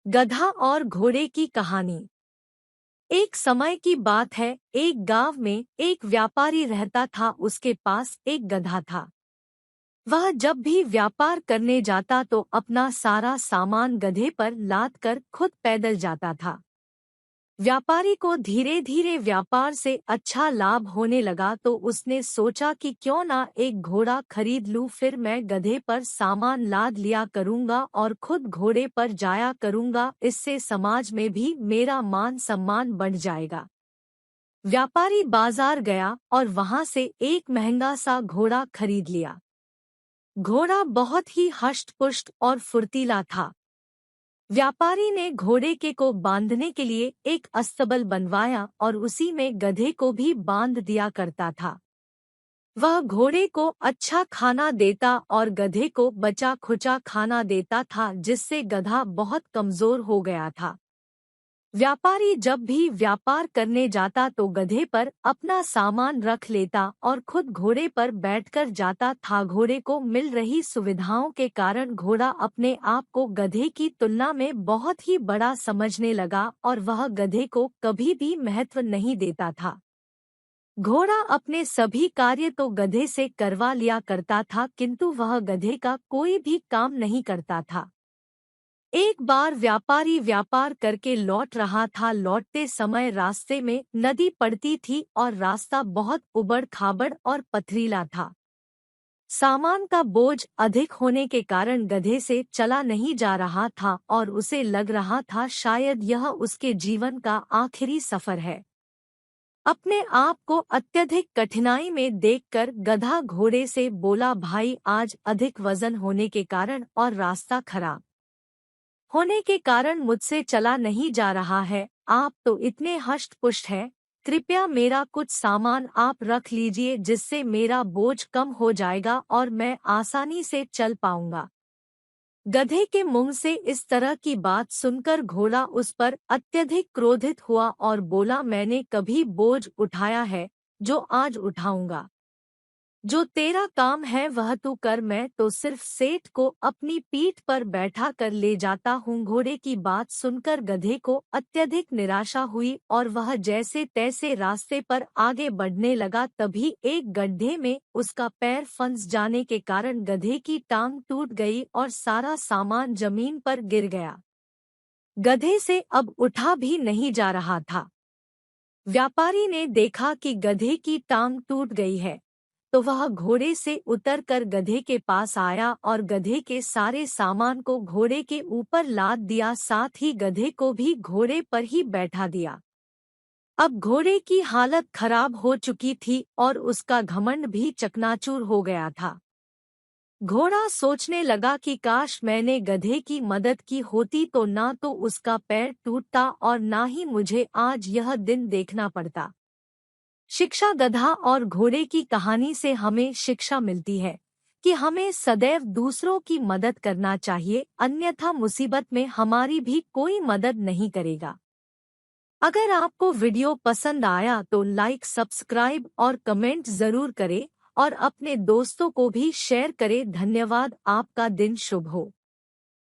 गधा और घोड़े की कहानी। एक समय की बात है, एक गांव में एक व्यापारी रहता था। उसके पास एक गधा था। वह जब भी व्यापार करने जाता तो अपना सारा सामान गधे पर लाद कर खुद पैदल जाता था। व्यापारी को धीरे धीरे व्यापार से अच्छा लाभ होने लगा तो उसने सोचा कि क्यों ना एक घोड़ा खरीद लूं, फिर मैं गधे पर सामान लाद लिया करूंगा और खुद घोड़े पर जाया करूंगा। इससे समाज में भी मेरा मान सम्मान बढ़ जाएगा। व्यापारी बाजार गया और वहां से एक महंगा सा घोड़ा खरीद लिया। घोड़ा बहुत ही हष्ट-पुष्ट और फुर्तीला था। व्यापारी ने घोड़े के को बांधने के लिए एक अस्तबल बनवाया और उसी में गधे को भी बांध दिया करता था। वह घोड़े को अच्छा खाना देता और गधे को बचा खुचा खाना देता था, जिससे गधा बहुत कमजोर हो गया था। व्यापारी जब भी व्यापार करने जाता तो गधे पर अपना सामान रख लेता और खुद घोड़े पर बैठकर जाता था। घोड़े को मिल रही सुविधाओं के कारण घोड़ा अपने आप को गधे की तुलना में बहुत ही बड़ा समझने लगा और वह गधे को कभी भी महत्व नहीं देता था। घोड़ा अपने सभी कार्य तो गधे से करवा लिया करता था, किंतु वह गधे का कोई भी काम नहीं करता था। एक बार व्यापारी व्यापार करके लौट रहा था। लौटते समय रास्ते में नदी पड़ती थी और रास्ता बहुत उबड़-खाबड़ और पथरीला था। सामान का बोझ अधिक होने के कारण गधे से चला नहीं जा रहा था और उसे लग रहा था शायद यह उसके जीवन का आखिरी सफर है। अपने आप को अत्यधिक कठिनाई में देखकर गधा घोड़े से बोला, भाई, आज अधिक वजन होने के कारण और रास्ता खराब होने के कारण मुझसे चला नहीं जा रहा है। आप तो इतने हष्ट-पुष्ट हैं, कृपया मेरा कुछ सामान आप रख लीजिए, जिससे मेरा बोझ कम हो जाएगा और मैं आसानी से चल पाऊंगा। गधे के मुंह से इस तरह की बात सुनकर घोड़ा उस पर अत्यधिक क्रोधित हुआ और बोला, मैंने कभी बोझ उठाया है जो आज उठाऊंगा? जो तेरा काम है वह तू कर, मैं तो सिर्फ सेठ को अपनी पीठ पर बैठा कर ले जाता हूँ। घोड़े की बात सुनकर गधे को अत्यधिक निराशा हुई और वह जैसे तैसे रास्ते पर आगे बढ़ने लगा। तभी एक गड्ढे में उसका पैर फंस जाने के कारण गधे की टांग टूट गई और सारा सामान जमीन पर गिर गया। गधे से अब उठा भी नहीं जा रहा था। व्यापारी ने देखा कि गधे की टांग टूट गई है तो वह घोड़े से उतरकर गधे के पास आया और गधे के सारे सामान को घोड़े के ऊपर लाद दिया, साथ ही गधे को भी घोड़े पर ही बैठा दिया। अब घोड़े की हालत खराब हो चुकी थी और उसका घमंड भी चकनाचूर हो गया था। घोड़ा सोचने लगा कि काश मैंने गधे की मदद की होती तो ना तो उसका पैर टूटता और ना ही मुझे आज यह दिन देखना पड़ता। शिक्षा। गधा और घोड़े की कहानी से हमें शिक्षा मिलती है कि हमें सदैव दूसरों की मदद करना चाहिए, अन्यथा मुसीबत में हमारी भी कोई मदद नहीं करेगा। अगर आपको वीडियो पसंद आया तो लाइक, सब्सक्राइब और कमेंट जरूर करें और अपने दोस्तों को भी शेयर करें। धन्यवाद। आपका दिन शुभ हो।